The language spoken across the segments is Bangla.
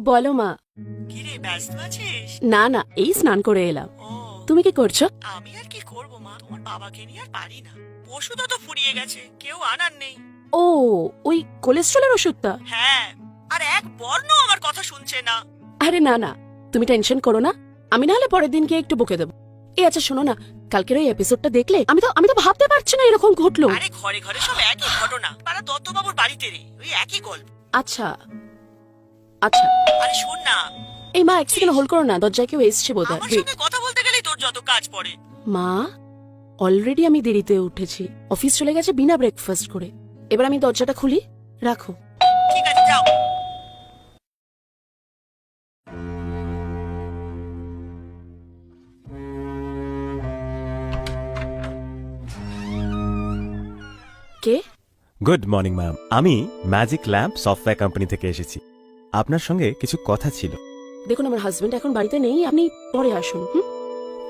বলো মা। কিরে ব্যস্ত আছিস? না না, এই স্নান করে এলাম। ও, তুমি কি করছো? আমি আর কি করব মা, তোমার বাবাকে নিয়ে আর পারি না। ওষুধও তো ফুরিয়ে গেছে, কেউ আনার নেই। ও, ওই কোলেস্ট্রলের ওষুধটা? হ্যাঁ, আর এক বর্ণ আমার কথা শুনছে না। আরে না না, তুমি টেনশন করো না, আমি না হলে পরের দিন গিয়ে একটু বকে দেবো। এই আচ্ছা শোনো না, কালকের ওই এপিসোডটা দেখলে? আমি তো ভাবতে পারছি না এরকম ঘটলো। আরে ঘরে ঘরে সব একই ঘটনা, পাড়া দত্তবাবুর বাড়িতে রে, ওই একই গল্প। আচ্ছা আচ্ছা। আরে শোন না, এই মা, এক সেকেন্ড হোল্ড করো না, দরজায় কেউ এসছে আমার বোধহয়। সঙ্গে কথা বলতে গেলেই তোর যত কাজ পড়ে। মা, অলরেডি আমি দেরিতে উঠেছি, অফিস চলে গেছে বিনা ব্রেকফাস্ট করে। এবার আমি দরজাটা খুলি, রাখো। ঠিক আছে, যাও। কে? গুড মর্নিং ম্যাম, আমি ম্যাজিক ল্যাম্প সফটওয়্যার কোম্পানি থেকে এসেছি। আপনার সঙ্গে কিছু কথা ছিল। দেখুন, আমার হাজবেন্ড এখন বাড়িতে নেই, আপনি পরে আসুন।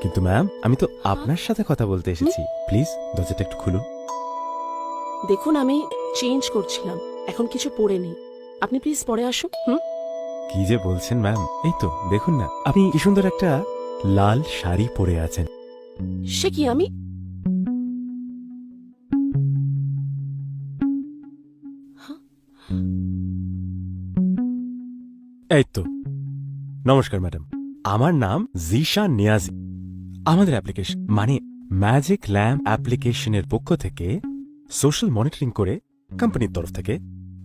কিন্তু ম্যাম, আমি তো আপনার সাথে কথা বলতে এসেছি। প্লিজ দরজাটা একটু খুলুন। দেখুন, আমি চেঞ্জ করছিলাম, এখন কিছু পরে নেই, আপনি প্লিজ পরে আসুন। কি যে বলছেন ম্যাম, এই তো দেখুন না, আপনি কি সুন্দর একটা লাল শাড়ি পরে আছেন। সে কি আমি? এই তো, নমস্কার ম্যাডাম, আমার নাম জিশা নিয়াজি। আমাদের অ্যাপ্লিকেশন মানে ম্যাজিক ল্যাম্প অ্যাপ্লিকেশনের পক্ষ থেকে সোশ্যাল মনিটরিং করে কোম্পানির তরফ থেকে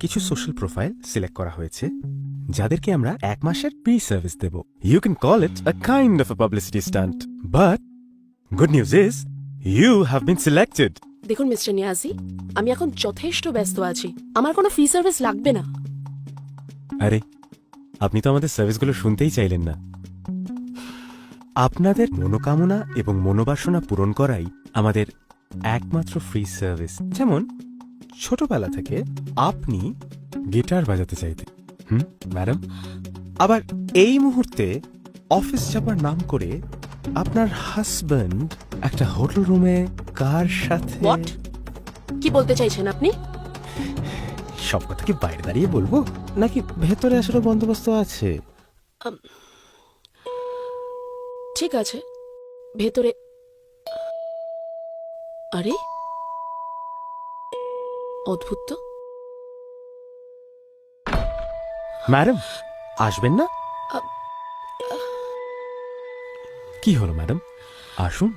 কিছু সোশ্যাল প্রোফাইল সিলেক্ট করা হয়েছে, যাদেরকে আমরা 1 মাসের ফ্রি সার্ভিস দেব। You can call it a kind of a publicity stunt, but good news is you have been selected. দেখুন মিস্টার নিয়াজি, আমি এখন যথেষ্ট ব্যস্ত আছি, আমার কোনো ফ্রি সার্ভিস লাগবে না। আরে, আপনি তো আমাদের সার্ভিসগুলো শুনতেই চাইলেন না। আপনাদের মনোকামনা এবং মনোবাসনা পূরণ করাই আমাদের একমাত্র ফ্রি সার্ভিস। যেমন ছোটবেলা থেকে আপনি গিটার বাজাতে চাইতেন, ম্যাডাম, আবার এই মুহূর্তে অফিস যাবার নাম করে আপনার হাজব্যান্ড একটা হোটেল রুমে কার সাথে। What? কি বলতে চাইছেন আপনি? সব কথা কি বাইরে দাঁড়িয়ে বলবো, নাকি ভেতরে আসলে বন্দোবস্ত আছে? ঠিক আছে, ভেতরে। আরে, অদ্ভুত তো। ম্যাডাম, আসবেন না? আ- কি হলো ম্যাডাম, আসুন।